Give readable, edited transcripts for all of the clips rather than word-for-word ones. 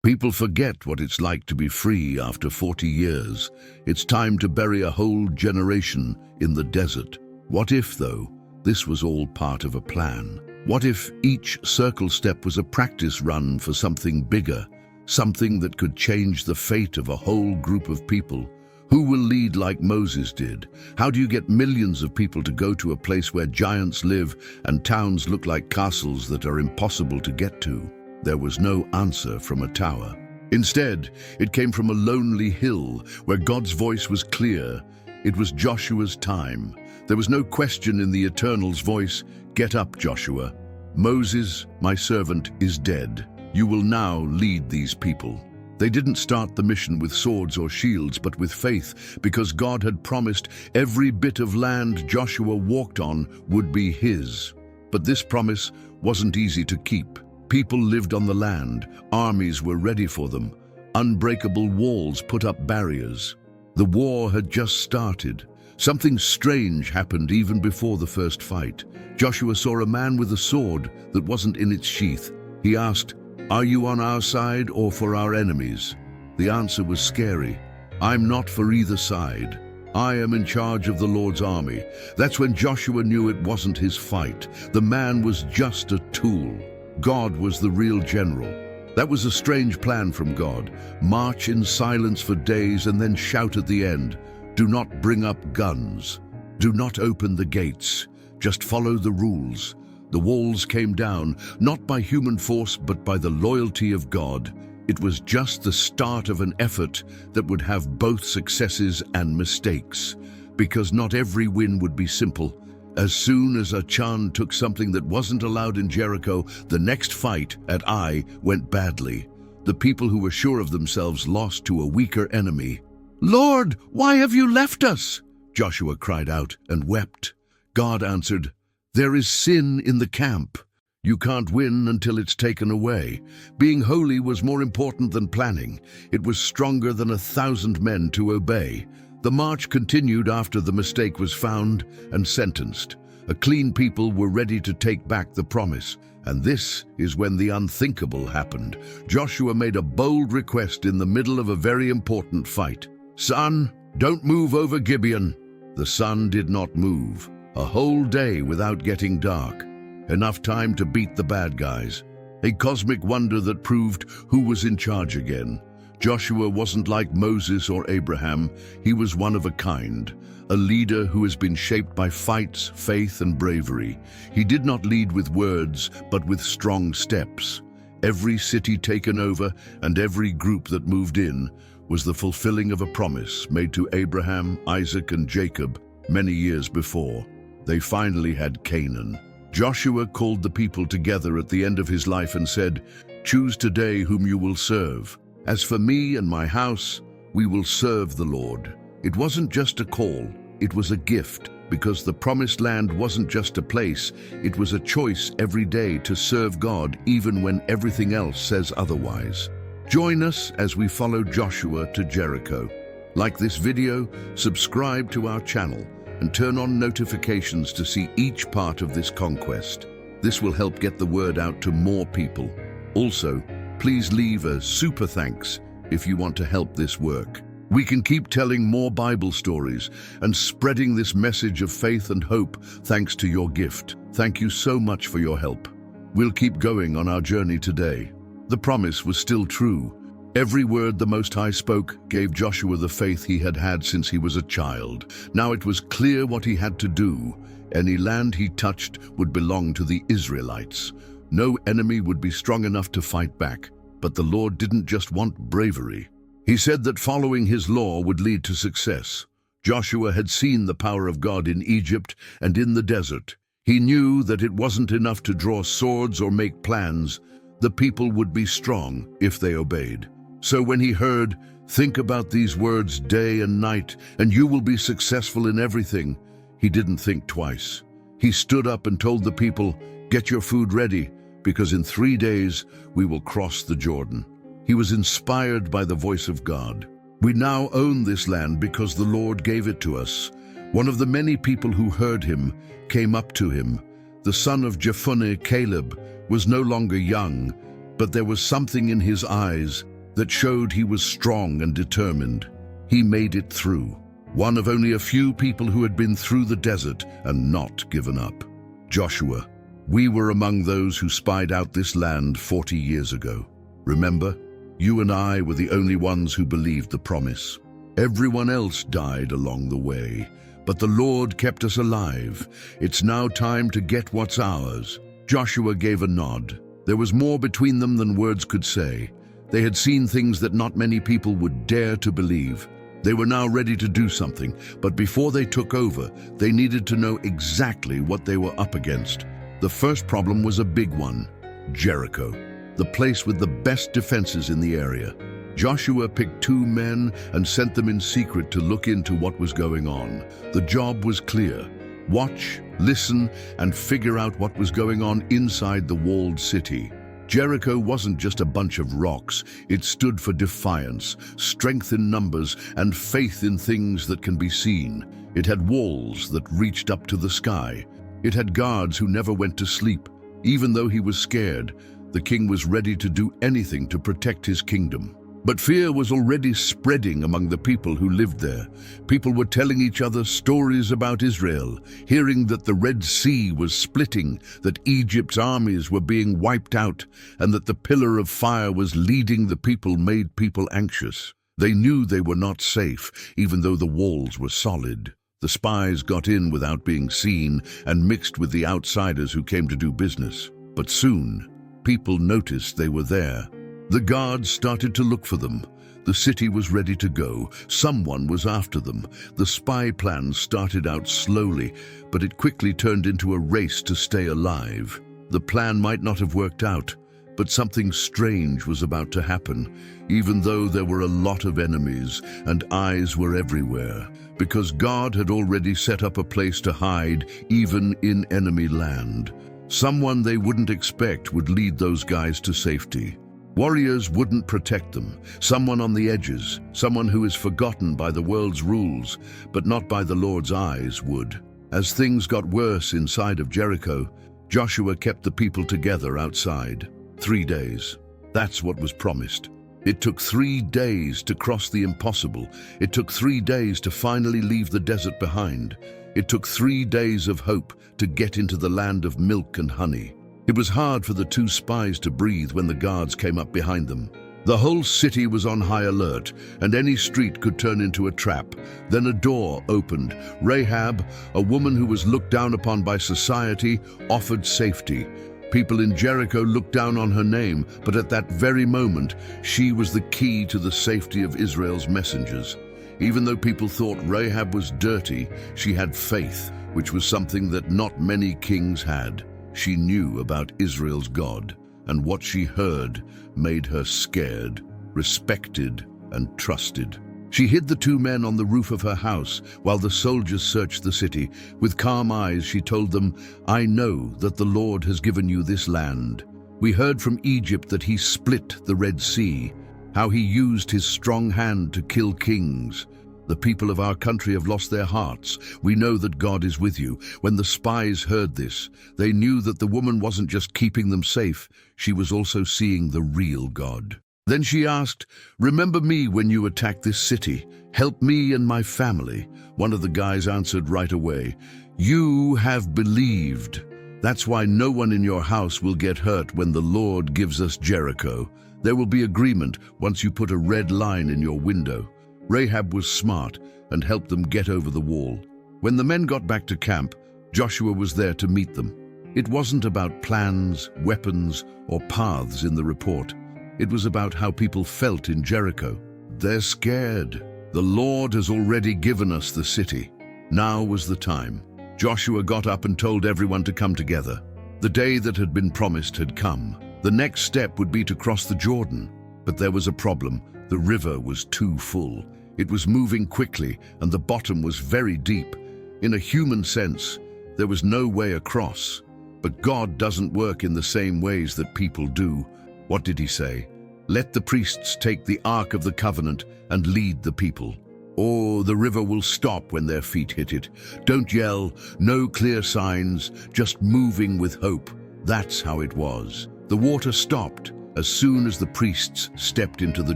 People forget what it's like to be free after 40 years. It's time to bury a whole generation in the desert. What if, though, this was all part of a plan? What if each circle step was a practice run for something bigger, something that could change the fate of a whole group of people? Who will lead like Moses did? How do you get millions of people to go to a place where giants live and towns look like castles that are impossible to get to? There was no answer from a tower. Instead, it came from a lonely hill where God's voice was clear. It was Joshua's time. There was no question in the Eternal's voice, "Get up, Joshua. Moses, my servant, is dead. You will now lead these people." They didn't start the mission with swords or shields, but with faith, because God had promised every bit of land Joshua walked on would be his. But this promise wasn't easy to keep. People lived on the land, armies were ready for them, unbreakable walls put up barriers. The war had just started. Something strange happened even before the first fight. Joshua saw a man with a sword that wasn't in its sheath. He asked, "Are you on our side or for our enemies?" The answer was scary. "I'm not for either side. I am in charge of the Lord's army." That's when Joshua knew it wasn't his fight. The man was just a tool. God was the real general. That was a strange plan from God. March in silence for days and then shout at the end, "Do not bring up guns. Do not open the gates. Just follow the rules." The walls came down, not by human force, but by the loyalty of God. It was just the start of an effort that would have both successes and mistakes, because not every win would be simple. As soon as Achan took something that wasn't allowed in Jericho, the next fight at Ai went badly. The people who were sure of themselves lost to a weaker enemy. "Lord, why have you left us?" Joshua cried out and wept. God answered, "There is sin in the camp. You can't win until it's taken away." Being holy was more important than planning. It was stronger than 1,000 men to obey. The march continued after the mistake was found and sentenced. A clean people were ready to take back the promise. And this is when the unthinkable happened. Joshua made a bold request in the middle of a very important fight. "Sun, don't move over Gibeon." The sun did not move. A whole day without getting dark. Enough time to beat the bad guys. A cosmic wonder that proved who was in charge again. Joshua wasn't like Moses or Abraham. He was one of a kind, a leader who has been shaped by fights, faith, and bravery. He did not lead with words, but with strong steps. Every city taken over and every group that moved in was the fulfilling of a promise made to Abraham, Isaac, and Jacob many years before. They finally had Canaan. Joshua called the people together at the end of his life and said, "Choose today whom you will serve. As for me and my house, we will serve the Lord." It wasn't just a call, it was a gift, because the promised land wasn't just a place, it was a choice every day to serve God even when everything else says otherwise. Join us as we follow Joshua to Jericho. Like this video, subscribe to our channel, and turn on notifications to see each part of this conquest. This will help get the word out to more people. Also, please leave a super thanks if you want to help this work. We can keep telling more Bible stories and spreading this message of faith and hope thanks to your gift. Thank you so much for your help. We'll keep going on our journey today. The promise was still true. Every word the Most High spoke gave Joshua the faith he had had since he was a child. Now it was clear what he had to do. Any land he touched would belong to the Israelites. No enemy would be strong enough to fight back. But the Lord didn't just want bravery. He said that following his law would lead to success. Joshua had seen the power of God in Egypt and in the desert. He knew that it wasn't enough to draw swords or make plans. The people would be strong if they obeyed. So when he heard, "Think about these words day and night, and you will be successful in everything," he didn't think twice. He stood up and told the people, "Get your food ready, because in 3 days we will cross the Jordan." He was inspired by the voice of God. We now own this land because the Lord gave it to us. One of the many people who heard him came up to him. The son of Jephunneh, Caleb, was no longer young, but there was something in his eyes that showed he was strong and determined. He made it through, one of only a few people who had been through the desert and not given up. Joshua, we were among those who spied out this land 40 years ago. Remember, you and I were the only ones who believed the promise. Everyone else died along the way, but the Lord kept us alive. It's now time to get what's ours. Joshua gave a nod. There was more between them than words could say. They had seen things that not many people would dare to believe. They were now ready to do something, but before they took over, they needed to know exactly what they were up against. The first problem was a big one: Jericho, the place with the best defenses in the area. Joshua picked 2 men and sent them in secret to look into what was going on. The job was clear: watch, listen, and figure out what was going on inside the walled city. Jericho wasn't just a bunch of rocks. It stood for defiance, strength in numbers, and faith in things that can be seen. It had walls that reached up to the sky. It had guards who never went to sleep. Even though he was scared, the king was ready to do anything to protect his kingdom. But fear was already spreading among the people who lived there. People were telling each other stories about Israel, hearing that the Red Sea was splitting, that Egypt's armies were being wiped out, and that the pillar of fire was leading the people made people anxious. They knew they were not safe, even though the walls were solid. The spies got in without being seen and mixed with the outsiders who came to do business. But soon, people noticed they were there. The guards started to look for them. The city was ready to go. Someone was after them. The spy plan started out slowly, but it quickly turned into a race to stay alive. The plan might not have worked out, but something strange was about to happen, even though there were a lot of enemies and eyes were everywhere, because God had already set up a place to hide even in enemy land. Someone they wouldn't expect would lead those guys to safety. Warriors wouldn't protect them. Someone on the edges, someone who is forgotten by the world's rules, but not by the Lord's eyes, would. As things got worse inside of Jericho, Joshua kept the people together outside. 3 days. That's what was promised. It took 3 days to cross the impossible. It took 3 days to finally leave the desert behind. It took 3 days of hope to get into the land of milk and honey. It was hard for the 2 spies to breathe when the guards came up behind them. The whole city was on high alert, and any street could turn into a trap. Then a door opened. Rahab, a woman who was looked down upon by society, offered safety. People in Jericho looked down on her name, but at that very moment, she was the key to the safety of Israel's messengers. Even though people thought Rahab was dirty, she had faith, which was something that not many kings had. She knew about Israel's God, and what she heard made her scared, respected, and trusted. She hid the 2 men on the roof of her house while the soldiers searched the city. With calm eyes, she told them, "I know that the Lord has given you this land. We heard from Egypt that he split the Red Sea, how he used his strong hand to kill kings. The people of our country have lost their hearts. We know that God is with you." When the spies heard this, they knew that the woman wasn't just keeping them safe, she was also seeing the real God. Then she asked, "Remember me when you attack this city. Help me and my family." One of the guys answered right away, "You have believed. That's why no one in your house will get hurt when the Lord gives us Jericho. There will be agreement once you put a red line in your window." Rahab was smart and helped them get over the wall. When the men got back to camp, Joshua was there to meet them. It wasn't about plans, weapons, or paths in the report. It was about how people felt in Jericho. They're scared. The Lord has already given us the city. Now was the time. Joshua got up and told everyone to come together. The day that had been promised had come. The next step would be to cross the Jordan. But there was a problem. The river was too full. It was moving quickly, and the bottom was very deep. In a human sense, there was no way across. But God doesn't work in the same ways that people do. What did he say? "Let the priests take the Ark of the Covenant and lead the people. Or the river will stop when their feet hit it. Don't yell, no clear signs, just moving with hope." That's how it was. The water stopped, as soon as the priests stepped into the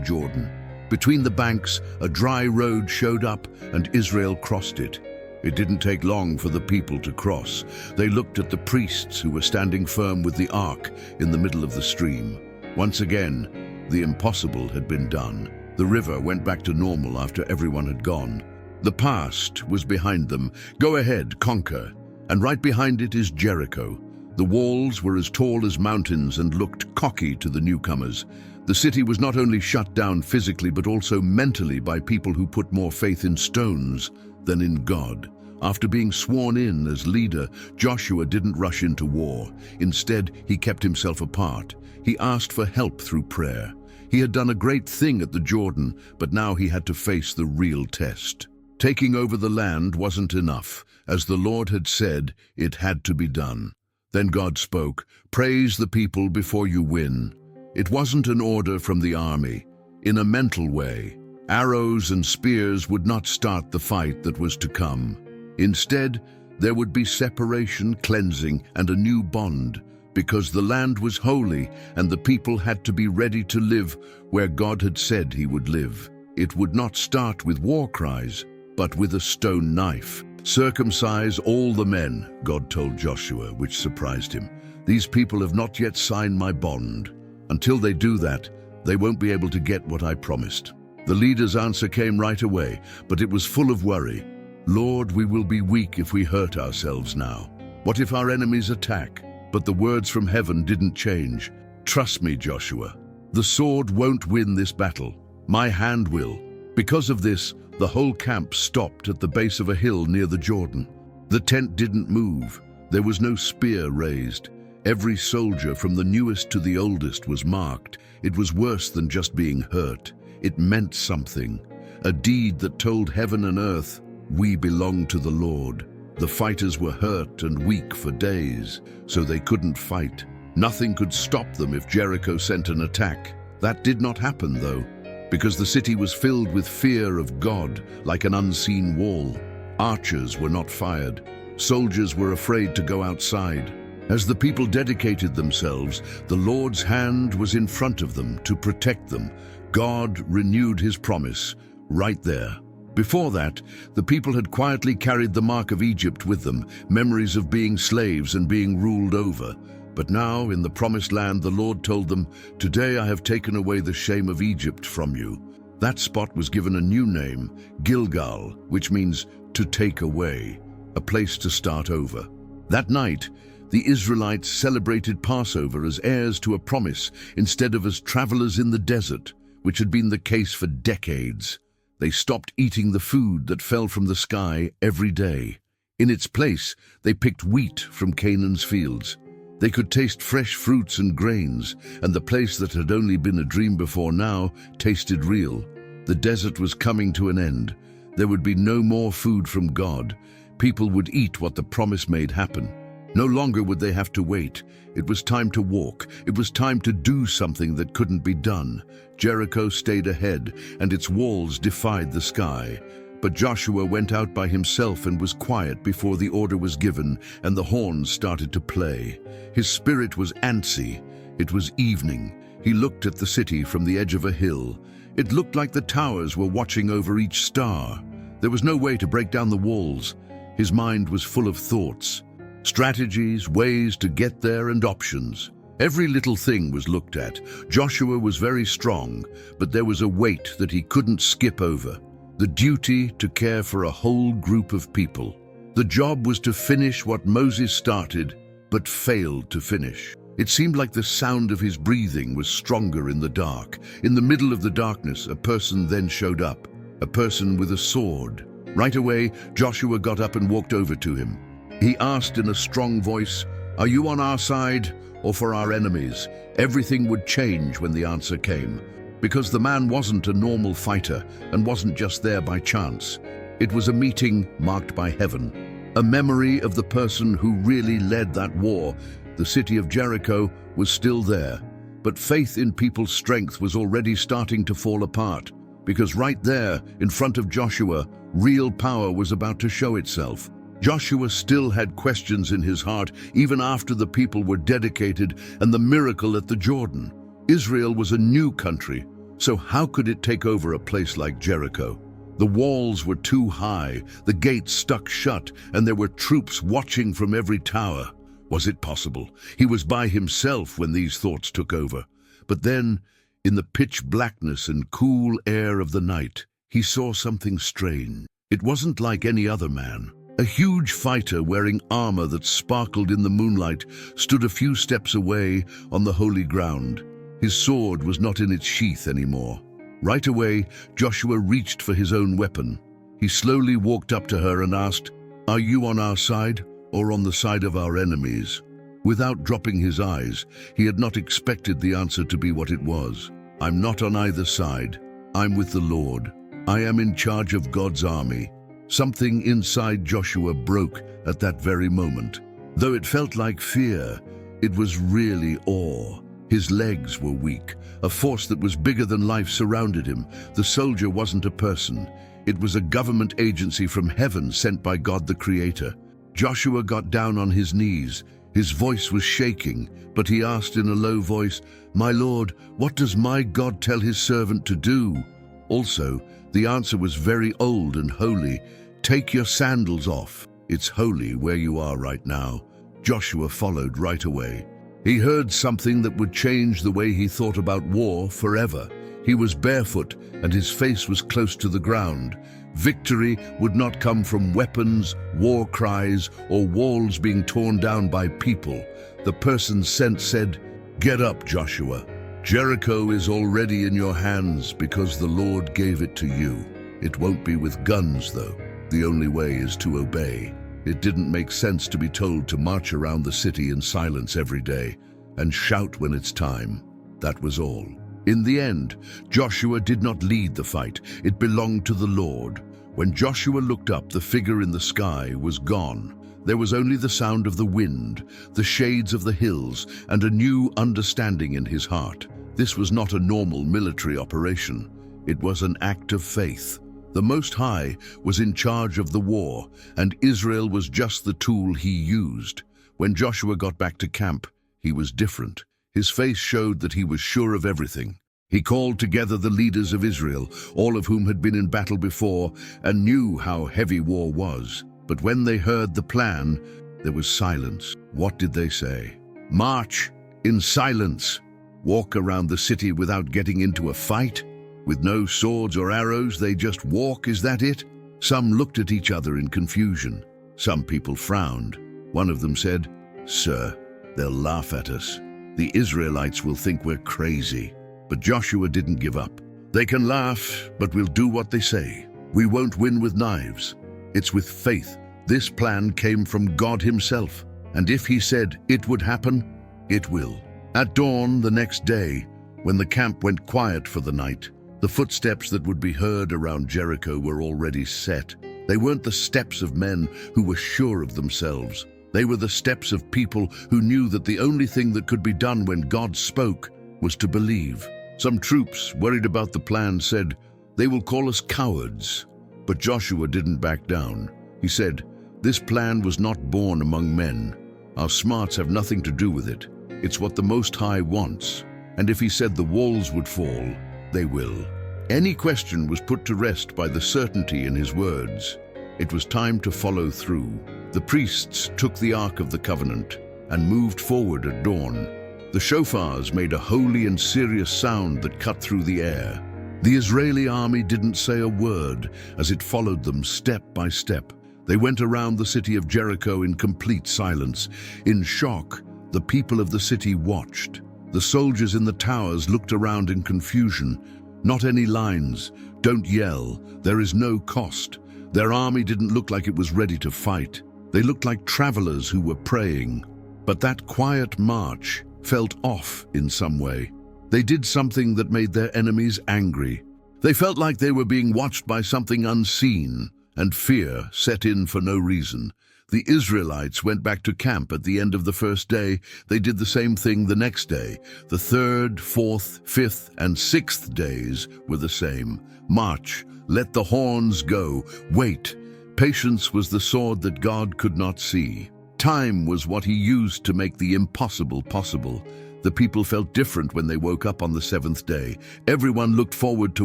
Jordan. Between the banks, a dry road showed up and Israel crossed it. It didn't take long for the people to cross. They looked at the priests who were standing firm with the ark in the middle of the stream. Once again, the impossible had been done. The river went back to normal after everyone had gone. The past was behind them. Go ahead, conquer. And right behind it is Jericho. The walls were as tall as mountains and looked cocky to the newcomers. The city was not only shut down physically but also mentally by people who put more faith in stones than in God. After being sworn in as leader, Joshua didn't rush into war. Instead, he kept himself apart. He asked for help through prayer. He had done a great thing at the Jordan, but now he had to face the real test. Taking over the land wasn't enough. As the Lord had said, it had to be done. Then God spoke, "Praise the people before you win." It wasn't an order from the army. In a mental way, arrows and spears would not start the fight that was to come. Instead, there would be separation, cleansing, and a new bond, because the land was holy and the people had to be ready to live where God had said he would live. It would not start with war cries, but with a stone knife. "Circumcise all the men," God told Joshua, which surprised him. "These people have not yet signed my bond. Until they do that, they won't be able to get what I promised." The leader's answer came right away, but it was full of worry. "Lord, we will be weak if we hurt ourselves now. What if our enemies attack?" But the words from heaven didn't change. "Trust me, Joshua. The sword won't win this battle. My hand will." Because of this, the whole camp stopped at the base of a hill near the Jordan. The tent didn't move. There was no spear raised. Every soldier, from the newest to the oldest, was marked. It was worse than just being hurt. It meant something. A deed that told heaven and earth, we belong to the Lord. The fighters were hurt and weak for days, so they couldn't fight. Nothing could stop them if Jericho sent an attack. That did not happen, though, because the city was filled with fear of God, like an unseen wall. Archers were not fired. Soldiers were afraid to go outside. As the people dedicated themselves, the Lord's hand was in front of them to protect them. God renewed his promise right there. Before that, the people had quietly carried the mark of Egypt with them, memories of being slaves and being ruled over. But now, in the promised land, the Lord told them, "Today I have taken away the shame of Egypt from you." That spot was given a new name, Gilgal, which means to take away, a place to start over. That night, the Israelites celebrated Passover as heirs to a promise instead of as travelers in the desert, which had been the case for decades. They stopped eating the food that fell from the sky every day. In its place, they picked wheat from Canaan's fields. They could taste fresh fruits and grains, and the place that had only been a dream before now tasted real. The desert was coming to an end. There would be no more food from God. People would eat what the promise made happen. No longer would they have to wait. It was time to walk. It was time to do something that couldn't be done. Jericho stayed ahead, and its walls defied the sky. But Joshua went out by himself and was quiet before the order was given and the horns started to play. His spirit was antsy. It was evening. He looked at the city from the edge of a hill. It looked like the towers were watching over each star. There was no way to break down the walls. His mind was full of thoughts. Strategies, ways to get there, and options. Every little thing was looked at. Joshua was very strong, but there was a weight that he couldn't skip over. The duty to care for a whole group of people. The job was to finish what Moses started, but failed to finish. It seemed like the sound of his breathing was stronger in the dark. In the middle of the darkness, a person then showed up. A person with a sword. Right away, Joshua got up and walked over to him. He asked in a strong voice, "Are you on our side or for our enemies?" Everything would change when the answer came. Because the man wasn't a normal fighter and wasn't just there by chance. It was a meeting marked by heaven. A memory of the person who really led that war. The city of Jericho was still there, but faith in people's strength was already starting to fall apart. Because right there, in front of Joshua, real power was about to show itself. Joshua still had questions in his heart, even after the people were dedicated and the miracle at the Jordan. Israel was a new country, so how could it take over a place like Jericho? The walls were too high, the gates stuck shut, and there were troops watching from every tower. Was it possible? He was by himself when these thoughts took over. But then, in the pitch blackness and cool air of the night, he saw something strange. It wasn't like any other man. A huge fighter wearing armor that sparkled in the moonlight stood a few steps away on the holy ground. His sword was not in its sheath anymore. Right away, Joshua reached for his own weapon. He slowly walked up to her and asked, "Are you on our side or on the side of our enemies?" Without dropping his eyes, he had not expected the answer to be what it was. "I'm not on either side. I'm with the Lord. I am in charge of God's army." Something inside Joshua broke at that very moment. Though it felt like fear, it was really awe. His legs were weak. A force that was bigger than life surrounded him. The soldier wasn't a person. It was a government agency from heaven sent by God the Creator. Joshua got down on his knees. His voice was shaking, but he asked in a low voice, "My Lord, what does my God tell his servant to do?" Also, the answer was very old and holy. "Take your sandals off. It's holy where you are right now." Joshua followed right away. He heard something that would change the way he thought about war forever. He was barefoot and his face was close to the ground. Victory would not come from weapons, war cries, or walls being torn down by people. The person sent said, "Get up, Joshua. Jericho is already in your hands because the Lord gave it to you. It won't be with guns, though. The only way is to obey." It didn't make sense to be told to march around the city in silence every day and shout when it's time. That was all. In the end, Joshua did not lead the fight. It belonged to the Lord. When Joshua looked up, the figure in the sky was gone. There was only the sound of the wind, the shades of the hills, and a new understanding in his heart. This was not a normal military operation. It was an act of faith. The Most High was in charge of the war, and Israel was just the tool he used. When Joshua got back to camp, he was different. His face showed that he was sure of everything. He called together the leaders of Israel, all of whom had been in battle before and knew how heavy war was. But when they heard the plan, there was silence. What did they say? "March in silence. Walk around the city without getting into a fight? With no swords or arrows, they just walk, is that it?" Some looked at each other in confusion. Some people frowned. One of them said, "Sir, they'll laugh at us. The Israelites will think we're crazy." But Joshua didn't give up. "They can laugh, but we'll do what they say. We won't win with knives. It's with faith. This plan came from God himself. And if he said it would happen, it will." At dawn the next day, when the camp went quiet for the night, the footsteps that would be heard around Jericho were already set. They weren't the steps of men who were sure of themselves. They were the steps of people who knew that the only thing that could be done when God spoke was to believe. Some troops, worried about the plan, said, "They will call us cowards." But Joshua didn't back down. He said, "This plan was not born among men. Our smarts have nothing to do with it. It's what the Most High wants. And if he said the walls would fall, they will." Any question was put to rest by the certainty in his words. It was time to follow through. The priests took the Ark of the Covenant and moved forward at dawn. The shofars made a holy and serious sound that cut through the air. The Israeli army didn't say a word as it followed them step by step. They went around the city of Jericho in complete silence. In shock, the people of the city watched. The soldiers in the towers looked around in confusion. Not any lines. Don't yell. There is no cost. Their army didn't look like it was ready to fight. They looked like travelers who were praying. But that quiet march felt off in some way. They did something that made their enemies angry. They felt like they were being watched by something unseen, and fear set in for no reason. The Israelites went back to camp at the end of the first day. They did the same thing the next day. The third, fourth, fifth, and sixth days were the same. March, let the horns go, wait. Patience was the sword that God could not see. Time was what he used to make the impossible possible. The people felt different when they woke up on the seventh day. Everyone looked forward to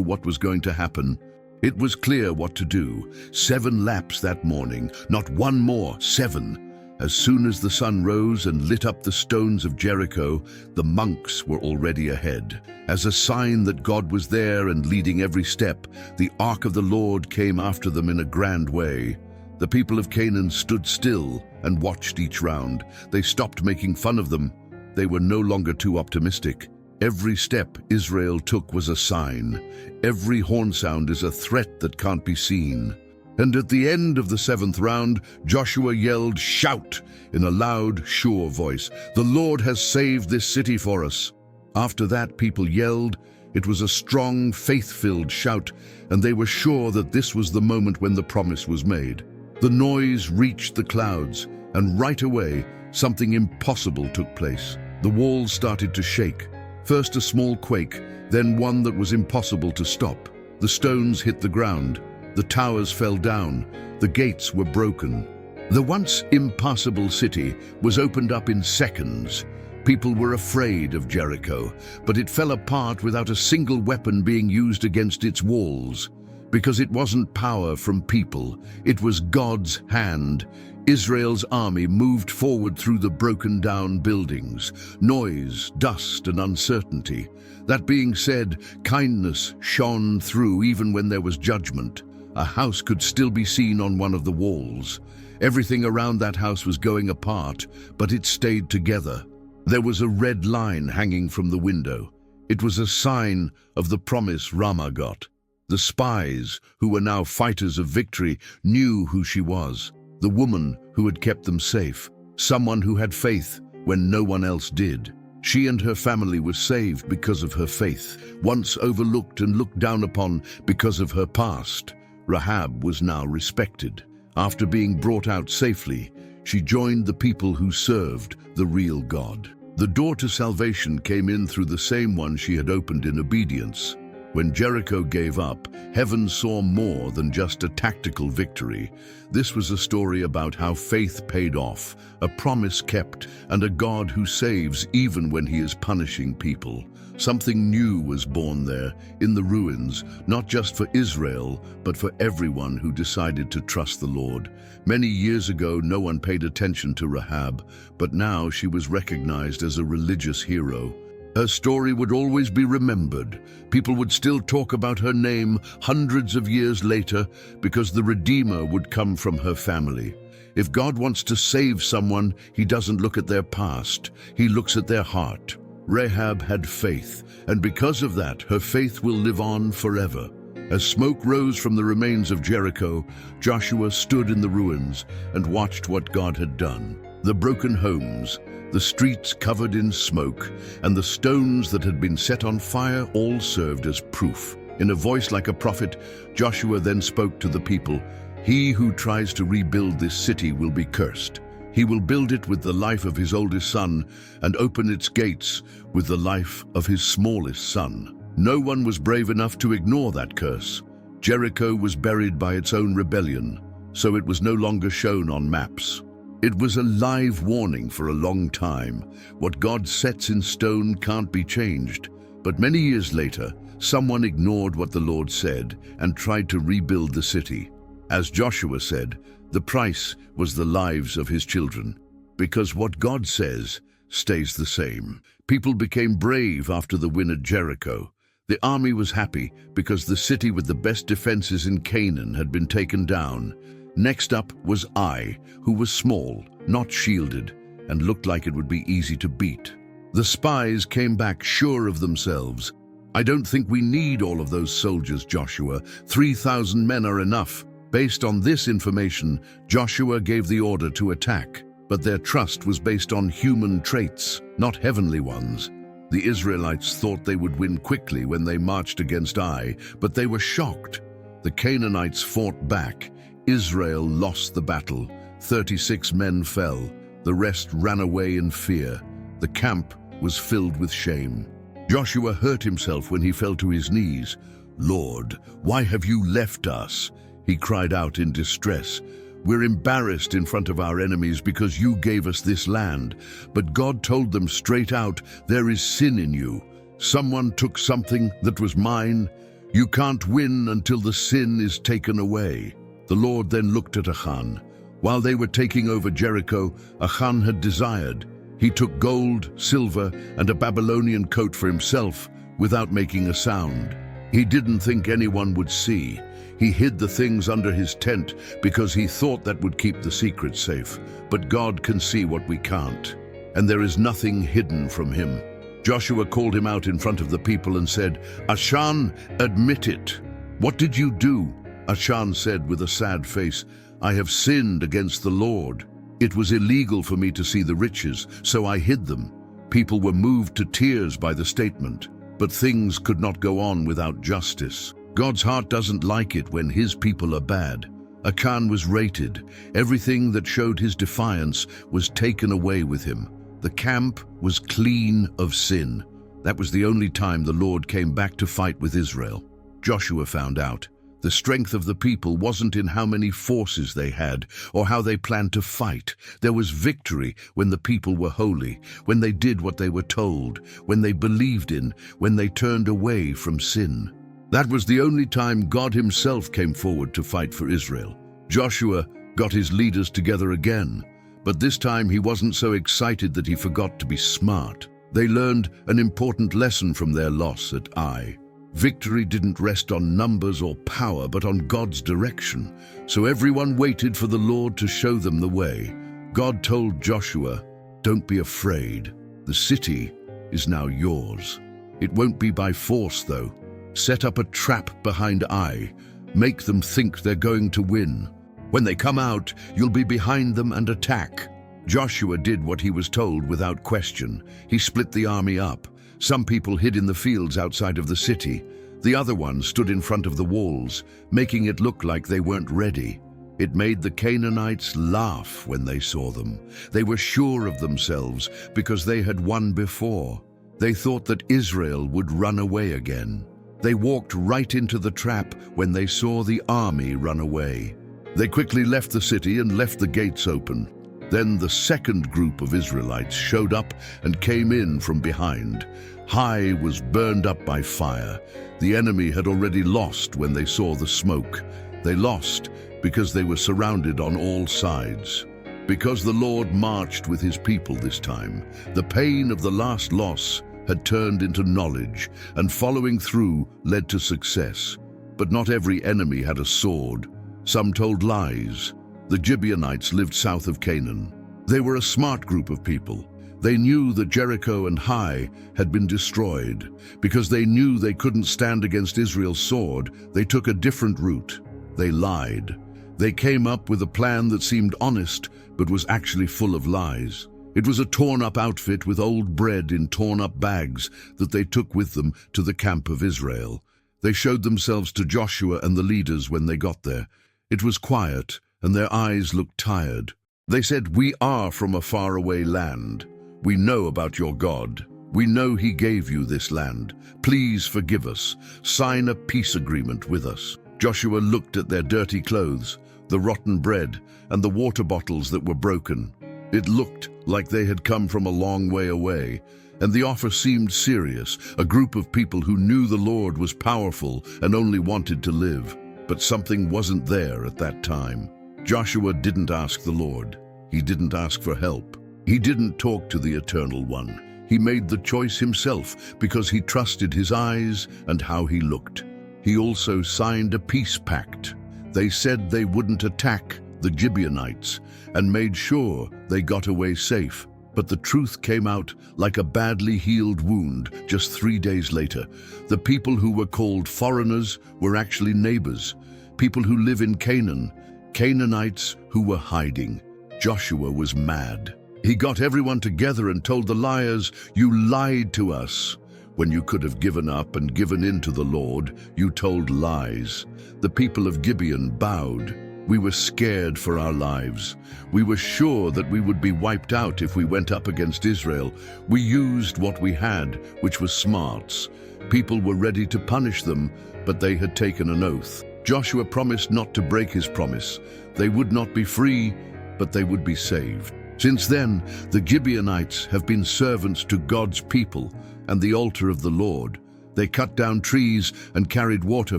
what was going to happen. It was clear what to do. 7 laps that morning, not one more, 7. As soon as the sun rose and lit up the stones of Jericho, the monks were already ahead. As a sign that God was there and leading every step, the ark of the Lord came after them in a grand way. The people of Canaan stood still and watched each round. They stopped making fun of them. They were no longer too optimistic. Every step Israel took was a sign. Every horn sound is a threat that can't be seen. And at the end of the 7th round, Joshua yelled, "Shout!" in a loud, sure voice. "The Lord has saved this city for us." After that, people yelled. It was a strong, faith-filled shout, and they were sure that this was the moment when the promise was made. The noise reached the clouds, and right away, something impossible took place. The walls started to shake. First a small quake, then one that was impossible to stop. The stones hit the ground. The towers fell down. The gates were broken. The once impassable city was opened up in seconds. People were afraid of Jericho, but it fell apart without a single weapon being used against its walls. Because it wasn't power from people, it was God's hand. Israel's army moved forward through the broken-down buildings. Noise, dust, and uncertainty. That being said, kindness shone through even when there was judgment. A house could still be seen on one of the walls. Everything around that house was going apart, but it stayed together. There was a red line hanging from the window. It was a sign of the promise Rahab got. The spies, who were now fighters of victory, knew who she was. The woman who had kept them safe. Someone who had faith when no one else did. She and her family were saved because of her faith, once overlooked and looked down upon because of her past. Rahab was now respected. After being brought out safely, she joined the people who served the real God. The door to salvation came in through the same one she had opened in obedience. When Jericho gave up, heaven saw more than just a tactical victory. This was a story about how faith paid off, a promise kept, and a God who saves even when he is punishing people. Something new was born there, in the ruins, not just for Israel, but for everyone who decided to trust the Lord. Many years ago, no one paid attention to Rahab, but now she was recognized as a religious hero. Her story would always be remembered. People would still talk about her name hundreds of years later because the Redeemer would come from her family. If God wants to save someone, he doesn't look at their past. He looks at their heart. Rahab had faith, and because of that, her faith will live on forever. As smoke rose from the remains of Jericho, Joshua stood in the ruins and watched what God had done. The broken homes, the streets covered in smoke, and the stones that had been set on fire all served as proof. In a voice like a prophet, Joshua then spoke to the people, "He who tries to rebuild this city will be cursed. He will build it with the life of his oldest son and open its gates with the life of his smallest son." No one was brave enough to ignore that curse. Jericho was buried by its own rebellion, so it was no longer shown on maps. It was a live warning for a long time. What God sets in stone can't be changed. But many years later, someone ignored what the Lord said and tried to rebuild the city. As Joshua said, the price was the lives of his children. Because what God says stays the same. People became brave after the win at Jericho. The army was happy because the city with the best defenses in Canaan had been taken down. Next up was Ai, who was small, not shielded, and looked like it would be easy to beat. The spies came back sure of themselves. "I don't think we need all of those soldiers, Joshua. 3,000 men are enough." Based on this information, Joshua gave the order to attack, but their trust was based on human traits, not heavenly ones. The Israelites thought they would win quickly when they marched against Ai, but they were shocked. The Canaanites fought back. Israel lost the battle. 36 men fell. The rest ran away in fear. The camp was filled with shame. Joshua hurt himself when he fell to his knees. "Lord, why have you left us?" he cried out in distress. We're embarrassed in front of our enemies because you gave us this land. But God told them straight out, there is sin in you. Someone took something that was mine. You can't win until the sin is taken away. The Lord then looked at Achan. While they were taking over Jericho, Achan had desired. He took gold, silver, and a Babylonian coat for himself without making a sound. He didn't think anyone would see. He hid the things under his tent because he thought that would keep the secret safe. But God can see what we can't, and there is nothing hidden from him. Joshua called him out in front of the people and said, Achan, admit it. What did you do? Achan said with a sad face, I have sinned against the Lord. It was illegal for me to see the riches, so I hid them. People were moved to tears by the statement, but things could not go on without justice. God's heart doesn't like it when his people are bad. Achan was rated. Everything that showed his defiance was taken away with him. The camp was clean of sin. That was the only time the Lord came back to fight with Israel. Joshua found out. The strength of the people wasn't in how many forces they had or how they planned to fight. There was victory when the people were holy, when they did what they were told, when they believed in, when they turned away from sin. That was the only time God himself came forward to fight for Israel. Joshua got his leaders together again, but this time he wasn't so excited that he forgot to be smart. They learned an important lesson from their loss at Ai. Victory didn't rest on numbers or power, but on God's direction. So everyone waited for the Lord to show them the way. God told Joshua, don't be afraid. The city is now yours. It won't be by force, though. Set up a trap behind Ai. Make them think they're going to win. When they come out, you'll be behind them and attack. Joshua did what he was told without question. He split the army up. Some people hid in the fields outside of the city. The other ones stood in front of the walls, making it look like they weren't ready. It made the Canaanites laugh when they saw them. They were sure of themselves because they had won before. They thought that Israel would run away again. They walked right into the trap when they saw the army run away. They quickly left the city and left the gates open. Then the second group of Israelites showed up and came in from behind. Hai was burned up by fire. The enemy had already lost when they saw the smoke. They lost because they were surrounded on all sides. Because the Lord marched with his people this time, the pain of the last loss had turned into knowledge, and following through led to success. But not every enemy had a sword. Some told lies. The Gibeonites lived south of Canaan. They were a smart group of people. They knew that Jericho and Hai had been destroyed. Because they knew they couldn't stand against Israel's sword, they took a different route. They lied. They came up with a plan that seemed honest, but was actually full of lies. It was a torn-up outfit with old bread in torn-up bags that they took with them to the camp of Israel. They showed themselves to Joshua and the leaders when they got there. It was quiet, and their eyes looked tired. They said, "We are from a faraway land. We know about your God. We know he gave you this land. Please forgive us. Sign a peace agreement with us." Joshua looked at their dirty clothes, the rotten bread, and the water bottles that were broken. It looked like they had come from a long way away, and the offer seemed serious, a group of people who knew the Lord was powerful and only wanted to live. But something wasn't there at that time. Joshua didn't ask the Lord. He didn't ask for help. He didn't talk to the Eternal One. He made the choice himself because he trusted his eyes and how he looked. He also signed a peace pact. They said they wouldn't attack the Gibeonites and made sure they got away safe. But the truth came out like a badly healed wound just 3 days later. The people who were called foreigners were actually neighbors, people who live in Canaan, Canaanites who were hiding. Joshua was mad. He got everyone together and told the liars, "You lied to us. When you could have given up and given in to the Lord, you told lies." The people of Gibeon bowed. We were scared for our lives. We were sure that we would be wiped out if we went up against Israel. We used what we had, which was smarts. People were ready to punish them, but they had taken an oath. Joshua promised not to break his promise. They would not be free, but they would be saved. Since then, the Gibeonites have been servants to God's people and the altar of the Lord. They cut down trees and carried water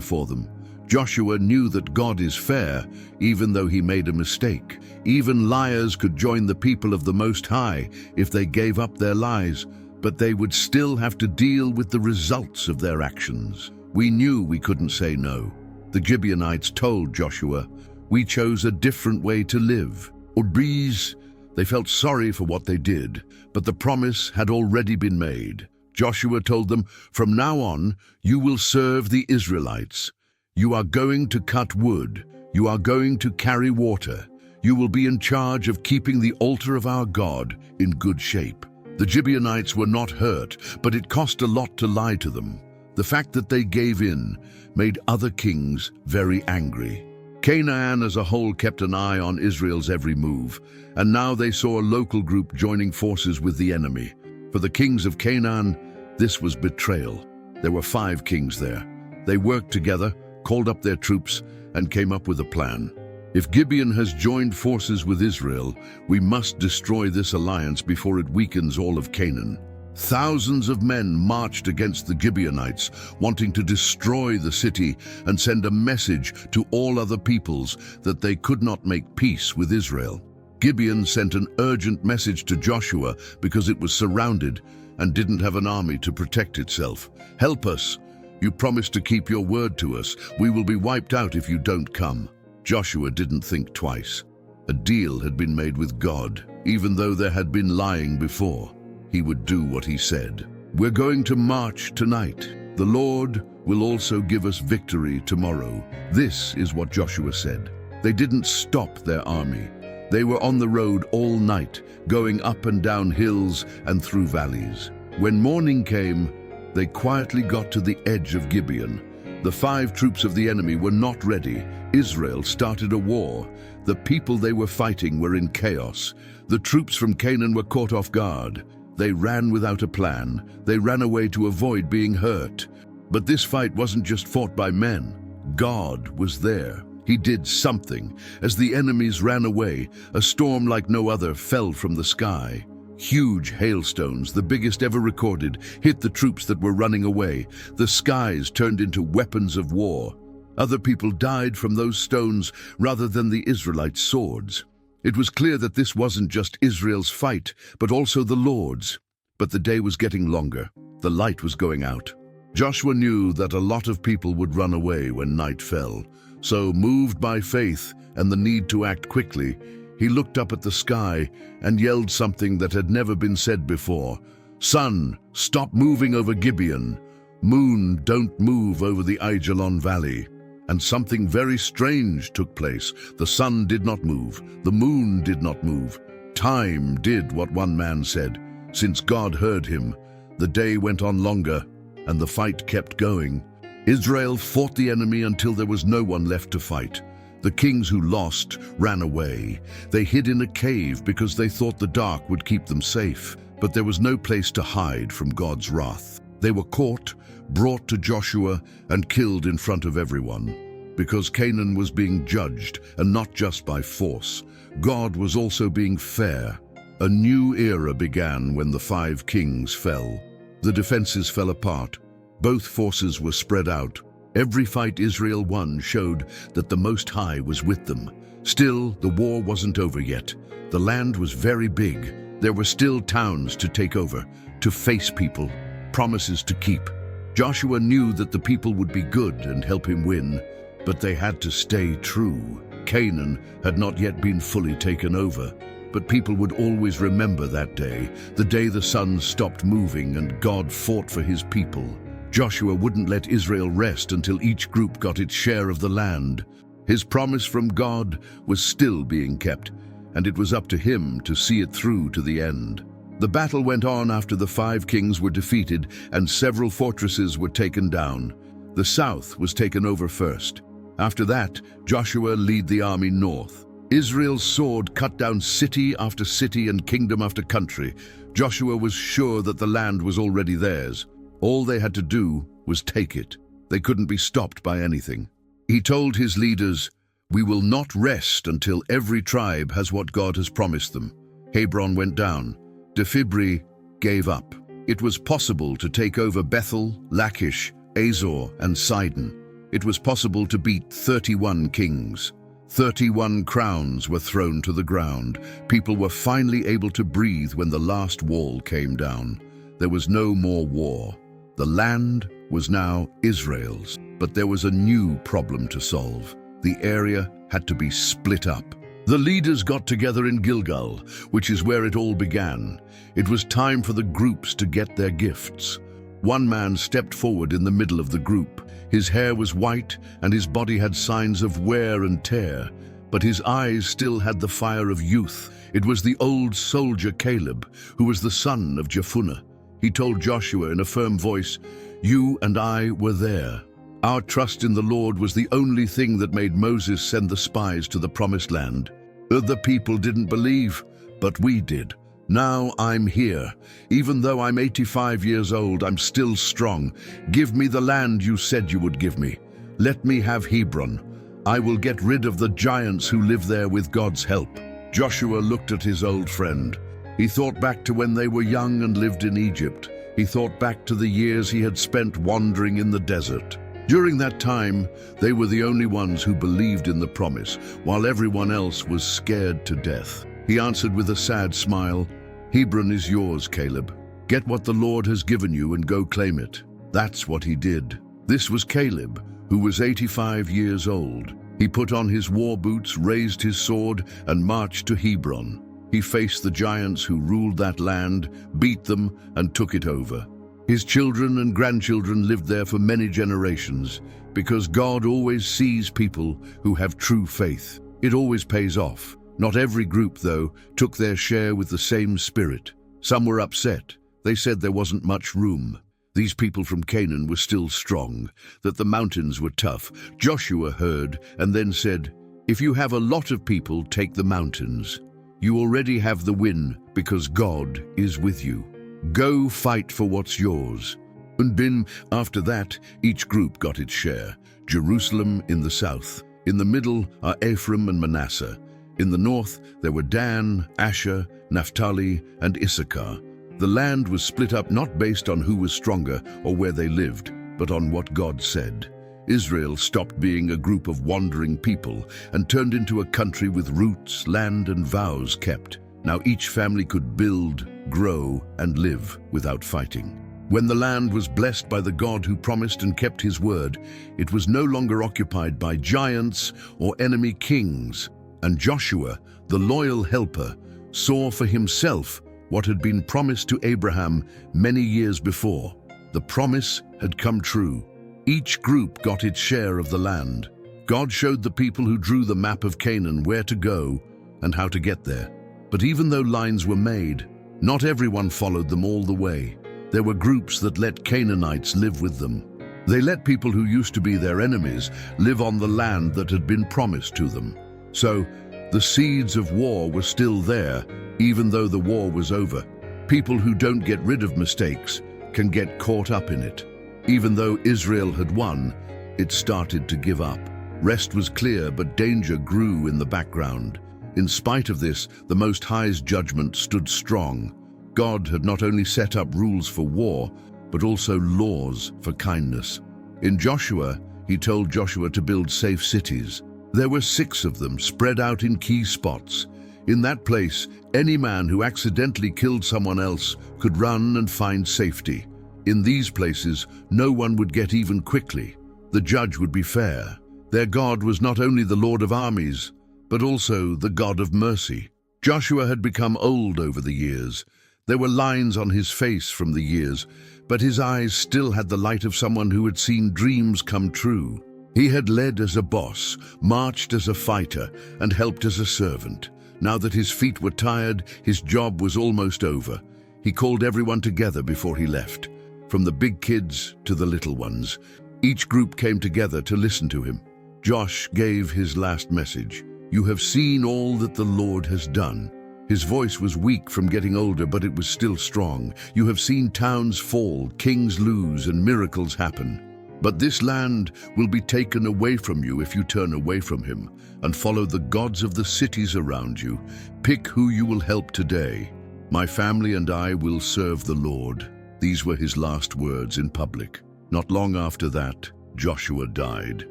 for them. Joshua knew that God is fair, even though he made a mistake. Even liars could join the people of the Most High if they gave up their lies, but they would still have to deal with the results of their actions. We knew we couldn't say no. The Gibeonites told Joshua, "We chose a different way to live." Breeze, they felt sorry for what they did, but the promise had already been made. Joshua told them, "From now on, you will serve the Israelites. You are going to cut wood. You are going to carry water. You will be in charge of keeping the altar of our God in good shape." The Gibeonites were not hurt, but it cost a lot to lie to them. The fact that they gave in made other kings very angry. Canaan as a whole kept an eye on Israel's every move, and now they saw a local group joining forces with the enemy. For the kings of Canaan, this was betrayal. There were 5 kings there. They worked together, called up their troops, and came up with a plan. If Gibeon has joined forces with Israel, we must destroy this alliance before it weakens all of Canaan. Thousands of men marched against the Gibeonites, wanting to destroy the city and send a message to all other peoples that they could not make peace with Israel. Gibeon sent an urgent message to Joshua because it was surrounded and didn't have an army to protect itself. "Help us. You promised to keep your word to us. We will be wiped out if you don't come." Joshua didn't think twice. A deal had been made with God, even though there had been lying before. He would do what he said. "We're going to march tonight. The Lord will also give us victory tomorrow." This is what Joshua said. They didn't stop their army. They were on the road all night, going up and down hills and through valleys. When morning came, they quietly got to the edge of Gibeon. The 5 troops of the enemy were not ready. Israel started a war. The people they were fighting were in chaos. The troops from Canaan were caught off guard. They ran without a plan. They ran away to avoid being hurt. But this fight wasn't just fought by men. God was there. He did something. As the enemies ran away, a storm like no other fell from the sky. Huge hailstones, the biggest ever recorded, hit the troops that were running away. The skies turned into weapons of war. Other people died from those stones rather than the Israelites' swords. It was clear that this wasn't just Israel's fight, but also the Lord's. But the day was getting longer. The light was going out. Joshua knew that a lot of people would run away when night fell. So, moved by faith and the need to act quickly, he looked up at the sky and yelled something that had never been said before. "Sun, stop moving over Gibeon. Moon, don't move over the Aijalon Valley." And something very strange took place. The sun did not move. The moon did not move. Time did what one man said. Since God heard him, the day went on longer, and the fight kept going. Israel fought the enemy until there was no one left to fight. The kings who lost ran away. They hid in a cave because they thought the dark would keep them safe. But there was no place to hide from God's wrath. They were caught, brought to Joshua, and killed in front of everyone. Because Canaan was being judged, and not just by force. God was also being fair. A new era began when the 5 kings fell. The defenses fell apart. Both forces were spread out. Every fight Israel won showed that the Most High was with them. Still, the war wasn't over yet. The land was very big. There were still towns to take over, to face people, promises to keep. Joshua knew that the people would be good and help him win, but they had to stay true. Canaan had not yet been fully taken over, but people would always remember that day, the day the sun stopped moving and God fought for his people. Joshua wouldn't let Israel rest until each group got its share of the land. His promise from God was still being kept, and it was up to him to see it through to the end. The battle went on after the 5 kings were defeated and several fortresses were taken down. The south was taken over first. After that, Joshua led the army north. Israel's sword cut down city after city and kingdom after country. Joshua was sure that the land was already theirs. All they had to do was take it. They couldn't be stopped by anything. He told his leaders, "We will not rest until every tribe has what God has promised them." Hebron went down. Dephibri gave up. It was possible to take over Bethel, Lachish, Azor, and Sidon. It was possible to beat 31 kings. 31 crowns were thrown to the ground. People were finally able to breathe when the last wall came down. There was no more war. The land was now Israel's. But there was a new problem to solve. The area had to be split up. The leaders got together in Gilgal, which is where it all began. It was time for the groups to get their gifts. One man stepped forward in the middle of the group. His hair was white and his body had signs of wear and tear, but his eyes still had the fire of youth. It was the old soldier Caleb, who was the son of Jephunneh. He told Joshua in a firm voice, "You and I were there. Our trust in the Lord was the only thing that made Moses send the spies to the promised land. The people didn't believe, but we did. Now I'm here. Even though I'm 85 years old, I'm still strong. Give me the land you said you would give me. Let me have Hebron. I will get rid of the giants who live there with God's help." Joshua looked at his old friend. He thought back to when they were young and lived in Egypt. He thought back to the years he had spent wandering in the desert. During that time, they were the only ones who believed in the promise, while everyone else was scared to death. He answered with a sad smile, "Hebron is yours, Caleb. Get what the Lord has given you and go claim it." That's what he did. This was Caleb, who was 85 years old. He put on his war boots, raised his sword, and marched to Hebron. He faced the giants who ruled that land, beat them, and took it over. His children and grandchildren lived there for many generations, because God always sees people who have true faith. It always pays off. Not every group, though, took their share with the same spirit. Some were upset. They said there wasn't much room. These people from Canaan were still strong, that the mountains were tough. Joshua heard and then said, "If you have a lot of people, take the mountains. You already have the win because God is with you. Go fight for what's yours." And after that, each group got its share. Jerusalem in the south. In the middle are Ephraim and Manasseh. In the north, there were Dan, Asher, Naphtali, and Issachar. The land was split up not based on who was stronger or where they lived, but on what God said. Israel stopped being a group of wandering people and turned into a country with roots, land, and vows kept. Now each family could build, grow, and live without fighting. When the land was blessed by the God who promised and kept his word, it was no longer occupied by giants or enemy kings. And Joshua, the loyal helper, saw for himself what had been promised to Abraham many years before. The promise had come true. Each group got its share of the land. God showed the people who drew the map of Canaan where to go and how to get there. But even though lines were made, not everyone followed them all the way. There were groups that let Canaanites live with them. They let people who used to be their enemies live on the land that had been promised to them. So, the seeds of war were still there, even though the war was over. People who don't get rid of mistakes can get caught up in it. Even though Israel had won, it started to give up. Rest was clear, but danger grew in the background. In spite of this, the Most High's judgment stood strong. God had not only set up rules for war, but also laws for kindness. In Joshua, he told Joshua to build safe cities. There were 6 of them spread out in key spots. In that place, any man who accidentally killed someone else could run and find safety. In these places, no one would get even quickly. The judge would be fair. Their God was not only the Lord of armies, but also the God of mercy. Joshua had become old over the years. There were lines on his face from the years, but his eyes still had the light of someone who had seen dreams come true. He had led as a boss, marched as a fighter, and helped as a servant. Now that his feet were tired, his job was almost over. He called everyone together before he left, from the big kids to the little ones. Each group came together to listen to him. Josh gave his last message. "You have seen all that the Lord has done." His voice was weak from getting older, but it was still strong. "You have seen towns fall, kings lose, and miracles happen. But this land will be taken away from you if you turn away from him and follow the gods of the cities around you. Pick who you will help today. My family and I will serve the Lord." These were his last words in public. Not long after that, Joshua died.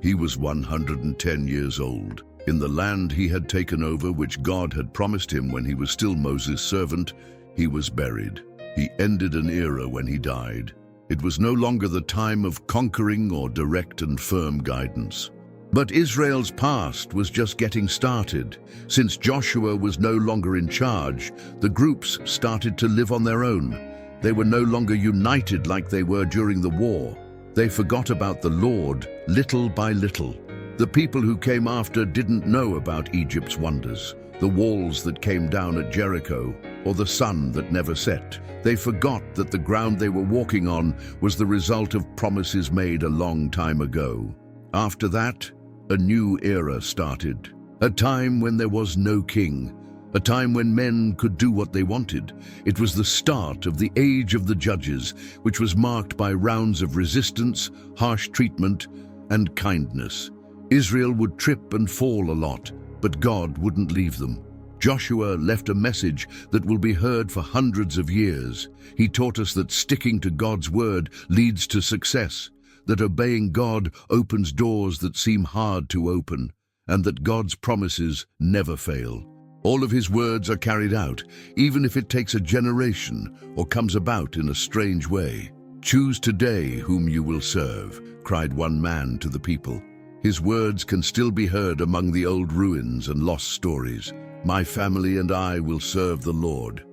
He was 110 years old. In the land he had taken over, which God had promised him when he was still Moses' servant, he was buried. He ended an era when he died. It was no longer the time of conquering or direct and firm guidance. But Israel's past was just getting started. Since Joshua was no longer in charge, the groups started to live on their own. They were no longer united like they were during the war. They forgot about the Lord little by little. The people who came after didn't know about Egypt's wonders, the walls that came down at Jericho, or the sun that never set. They forgot that the ground they were walking on was the result of promises made a long time ago. After that, a new era started. A time when there was no king. A time when men could do what they wanted. It was the start of the age of the judges, which was marked by rounds of resistance, harsh treatment, and kindness. Israel would trip and fall a lot, but God wouldn't leave them. Joshua left a message that will be heard for hundreds of years. He taught us that sticking to God's word leads to success, that obeying God opens doors that seem hard to open, and that God's promises never fail. All of his words are carried out, even if it takes a generation or comes about in a strange way. "Choose today whom you will serve," cried one man to the people. His words can still be heard among the old ruins and lost stories. "My family and I will serve the Lord."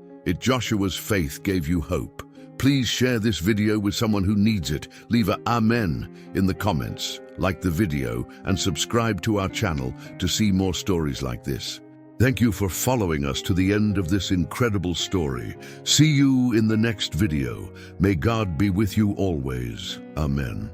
Joshua's faith gave you hope. Please share this video with someone who needs it. Leave a Amen in the comments, like the video, and subscribe to our channel to see more stories like this. Thank you for following us to the end of this incredible story. See you in the next video. May God be with you always. Amen.